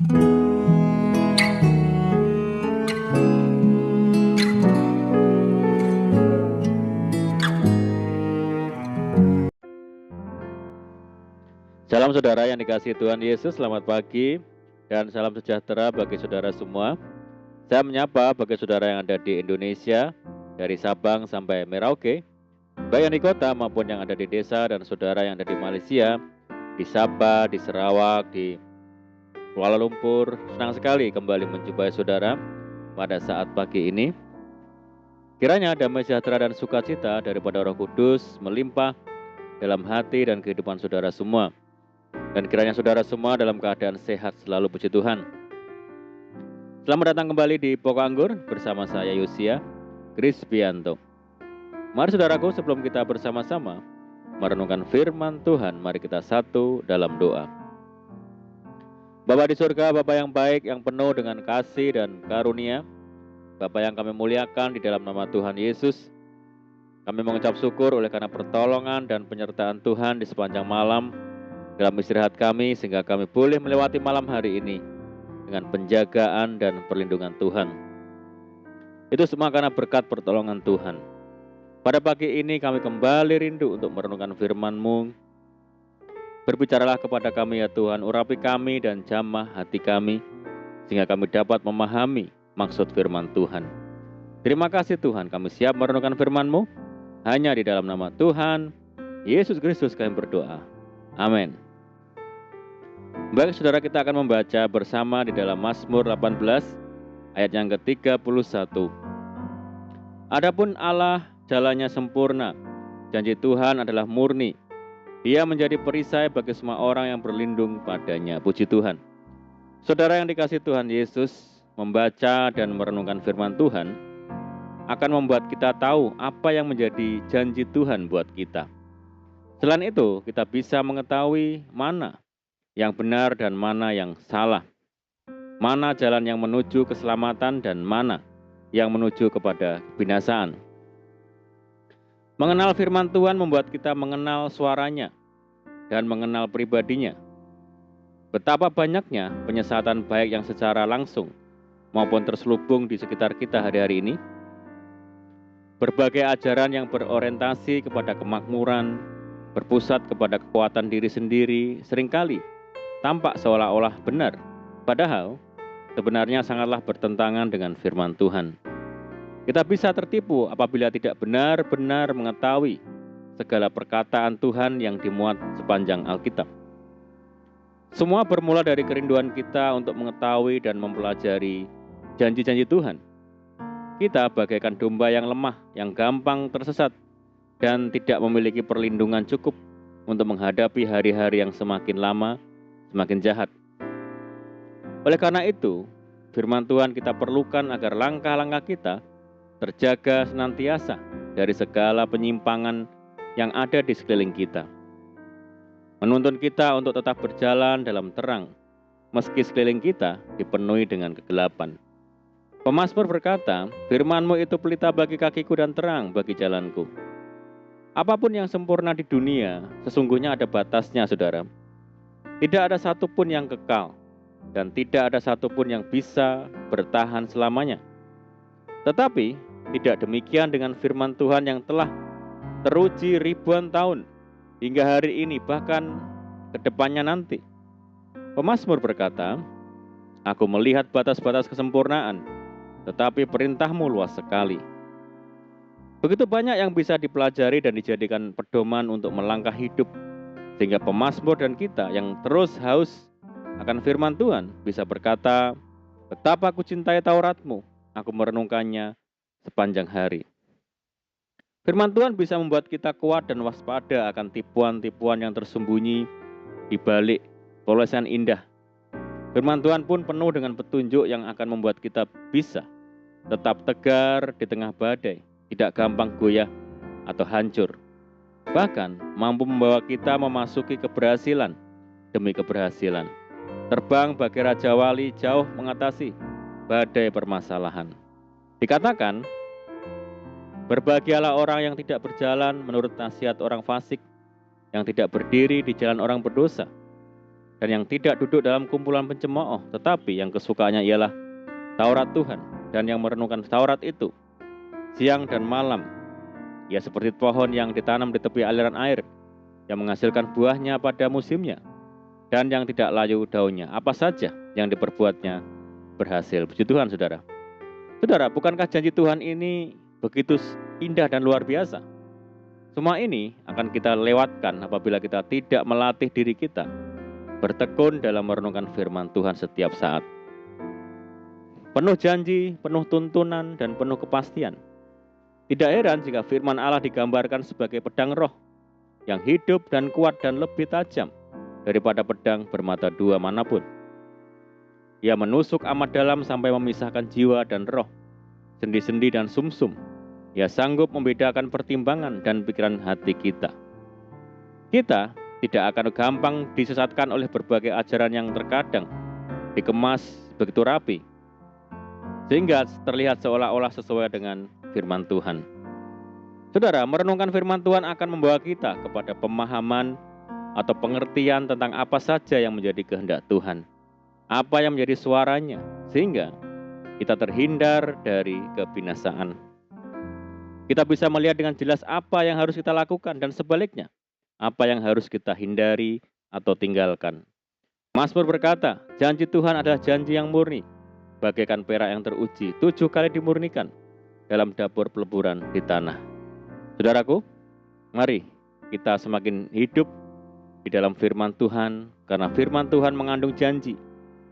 Salam saudara yang dikasihi Tuhan Yesus, selamat pagi dan salam sejahtera bagi saudara semua. Saya menyapa bagi saudara yang ada di Indonesia, dari Sabang sampai Merauke, baik yang di kota maupun yang ada di desa, dan saudara yang ada di Malaysia, di Sabah, di Sarawak, di Kuala Lumpur. Senang sekali kembali menjumpai saudara pada saat pagi ini. Kiranya damai sejahtera dan sukacita daripada Roh Kudus melimpah dalam hati dan kehidupan saudara semua. Dan kiranya saudara semua dalam keadaan sehat selalu, puji Tuhan. Selamat datang kembali di Pokok Anggur bersama saya Yosia Krispianto. Mari saudaraku, sebelum kita bersama-sama merenungkan firman Tuhan, mari kita satu dalam doa. Bapa di surga, Bapa yang baik, yang penuh dengan kasih dan karunia, Bapa yang kami muliakan di dalam nama Tuhan Yesus, kami mengucap syukur oleh karena pertolongan dan penyertaan Tuhan di sepanjang malam dalam istirahat kami, sehingga kami boleh melewati malam hari ini dengan penjagaan dan perlindungan Tuhan. Itu semua karena berkat pertolongan Tuhan. Pada pagi ini kami kembali rindu untuk merenungkan firman-Mu. Berbicaralah kepada kami ya Tuhan, urapi kami dan jamah hati kami, sehingga kami dapat memahami maksud firman Tuhan. Terima kasih Tuhan, kami siap merenungkan firman-Mu. Hanya di dalam nama Tuhan Yesus Kristus kami berdoa. Amin. Baik saudara, kita akan membaca bersama di dalam Mazmur 18 ayat yang ke-31. Adapun Allah jalannya sempurna, janji Tuhan adalah murni. Dia menjadi perisai bagi semua orang yang berlindung padanya. Puji Tuhan. Saudara yang dikasihi Tuhan Yesus, membaca dan merenungkan firman Tuhan akan membuat kita tahu apa yang menjadi janji Tuhan buat kita. Selain itu, kita bisa mengetahui mana yang benar dan mana yang salah, mana jalan yang menuju keselamatan dan mana yang menuju kepada kebinasaan. Mengenal firman Tuhan membuat kita mengenal suaranya dan mengenal pribadinya. Betapa banyaknya penyesatan baik yang secara langsung maupun terselubung di sekitar kita hari-hari ini. Berbagai ajaran yang berorientasi kepada kemakmuran, berpusat kepada kekuatan diri sendiri, seringkali tampak seolah-olah benar, padahal sebenarnya sangatlah bertentangan dengan firman Tuhan. Kita bisa tertipu apabila tidak benar-benar mengetahui segala perkataan Tuhan yang dimuat sepanjang Alkitab. Semua bermula dari kerinduan kita untuk mengetahui dan mempelajari janji-janji Tuhan. Kita bagaikan domba yang lemah, yang gampang tersesat, dan tidak memiliki perlindungan cukup untuk menghadapi hari-hari yang semakin lama semakin jahat. Oleh karena itu, firman Tuhan kita perlukan agar langkah-langkah kita terjaga senantiasa dari segala penyimpangan yang ada di sekeliling kita. Menuntun kita untuk tetap berjalan dalam terang, meski sekeliling kita dipenuhi dengan kegelapan. Pemazmur berkata, firman-Mu itu pelita bagi kakiku dan terang bagi jalanku. Apapun yang sempurna di dunia, sesungguhnya ada batasnya, saudara. Tidak ada satupun yang kekal, dan tidak ada satupun yang bisa bertahan selamanya. Tetapi, tidak demikian dengan firman Tuhan yang telah teruji ribuan tahun, hingga hari ini, bahkan ke depannya nanti. Pemazmur berkata, aku melihat batas-batas kesempurnaan, tetapi perintah-Mu luas sekali. Begitu banyak yang bisa dipelajari dan dijadikan pedoman untuk melangkah hidup, sehingga pemazmur dan kita yang terus haus akan firman Tuhan bisa berkata, betapa aku cintai Taurat-Mu, aku merenungkannya sepanjang hari. Firman Tuhan bisa membuat kita kuat dan waspada akan tipuan-tipuan yang tersembunyi di balik polesan indah. Firman Tuhan pun penuh dengan petunjuk yang akan membuat kita bisa tetap tegar di tengah badai, tidak gampang goyah atau hancur. Bahkan mampu membawa kita memasuki keberhasilan demi keberhasilan. Terbang bagi Raja Wali jauh mengatasi badai permasalahan. Dikatakan, berbahagialah orang yang tidak berjalan menurut nasihat orang fasik, yang tidak berdiri di jalan orang berdosa, dan yang tidak duduk dalam kumpulan pencemooh, tetapi yang kesukaannya ialah Taurat Tuhan, dan yang merenungkan Taurat itu siang dan malam. Ia seperti pohon yang ditanam di tepi aliran air, yang menghasilkan buahnya pada musimnya, dan yang tidak layu daunnya. Apa saja yang diperbuatnya berhasil. Puji Tuhan, saudara. Saudara, bukankah janji Tuhan ini begitu indah dan luar biasa? Semua ini akan kita lewatkan apabila kita tidak melatih diri kita bertekun dalam merenungkan firman Tuhan setiap saat. Penuh janji, penuh tuntunan, dan penuh kepastian. Tidak heran jika firman Allah digambarkan sebagai pedang roh yang hidup dan kuat dan lebih tajam daripada pedang bermata dua manapun. Ia menusuk amat dalam sampai memisahkan jiwa dan roh, sendi-sendi dan sumsum. Ia sanggup membedakan pertimbangan dan pikiran hati kita. Kita tidak akan gampang disesatkan oleh berbagai ajaran yang terkadang dikemas begitu rapi, sehingga terlihat seolah-olah sesuai dengan firman Tuhan. Saudara, merenungkan firman Tuhan akan membawa kita kepada pemahaman atau pengertian tentang apa saja yang menjadi kehendak Tuhan, apa yang menjadi suaranya, sehingga kita terhindar dari kebinasaan. Kita bisa melihat dengan jelas apa yang harus kita lakukan dan sebaliknya, apa yang harus kita hindari atau tinggalkan. Mazmur berkata, janji Tuhan adalah janji yang murni, bagaikan perak yang teruji, 7 kali dimurnikan dalam dapur peleburan di tanah. Saudaraku, mari kita semakin hidup di dalam firman Tuhan, karena firman Tuhan mengandung janji,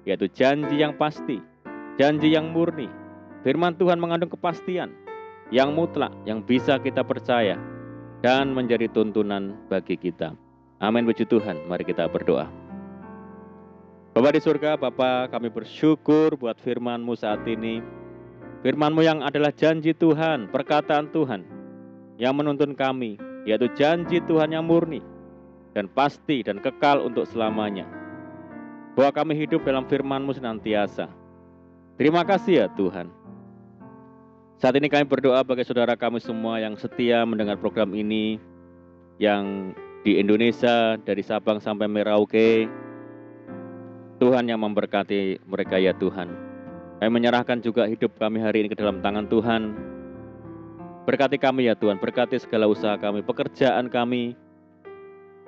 yaitu janji yang pasti, janji yang murni. Firman Tuhan mengandung kepastian yang mutlak, yang bisa kita percaya, dan menjadi tuntunan bagi kita. Amin, puji Tuhan. Mari kita berdoa. Bapa di surga, Bapa, kami bersyukur buat firman-Mu saat ini. Firman-Mu yang adalah janji Tuhan, perkataan Tuhan, yang menuntun kami, yaitu janji Tuhan yang murni, dan pasti dan kekal untuk selamanya. Bahwa kami hidup dalam firman-Mu senantiasa. Terima kasih ya Tuhan. Saat ini kami berdoa bagi saudara kami semua yang setia mendengar program ini, yang di Indonesia dari Sabang sampai Merauke. Tuhan yang memberkati mereka ya Tuhan. Kami menyerahkan juga hidup kami hari ini ke dalam tangan Tuhan. Berkati kami ya Tuhan, berkati segala usaha kami, pekerjaan kami.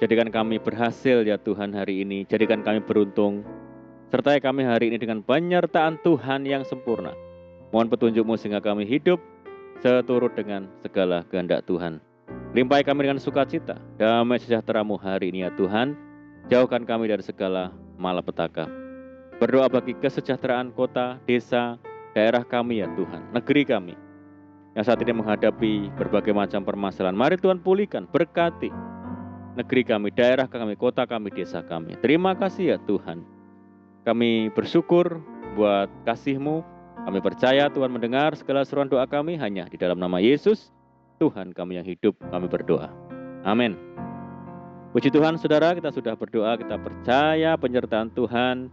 Jadikan kami berhasil ya Tuhan hari ini, jadikan kami beruntung. Sertai kami hari ini dengan penyertaan Tuhan yang sempurna. Mohon petunjuk-Mu sehingga kami hidup seturut dengan segala kehendak Tuhan. Limpahi kami dengan sukacita, damai sejahtera-Mu hari ini ya Tuhan. Jauhkan kami dari segala malapetaka. Berdoa bagi kesejahteraan kota, desa, daerah kami ya Tuhan, negeri kami yang saat ini menghadapi berbagai macam permasalahan. Mari Tuhan pulihkan, berkati negeri kami, daerah kami, kota kami, desa kami. Terima kasih ya Tuhan. Kami bersyukur buat kasih-Mu. Kami percaya Tuhan mendengar segala seruan doa kami hanya di dalam nama Yesus, Tuhan kami yang hidup, kami berdoa. Amin. Puji Tuhan, saudara, kita sudah berdoa, kita percaya penyertaan Tuhan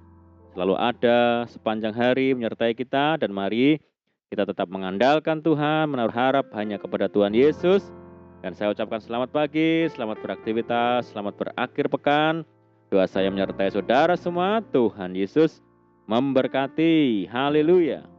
selalu ada sepanjang hari menyertai kita, dan mari kita tetap mengandalkan Tuhan, menaruh harap hanya kepada Tuhan Yesus. Dan saya ucapkan selamat pagi, selamat beraktivitas, selamat berakhir pekan. Doa saya menyertai saudara semua. Tuhan Yesus memberkati. Haleluya.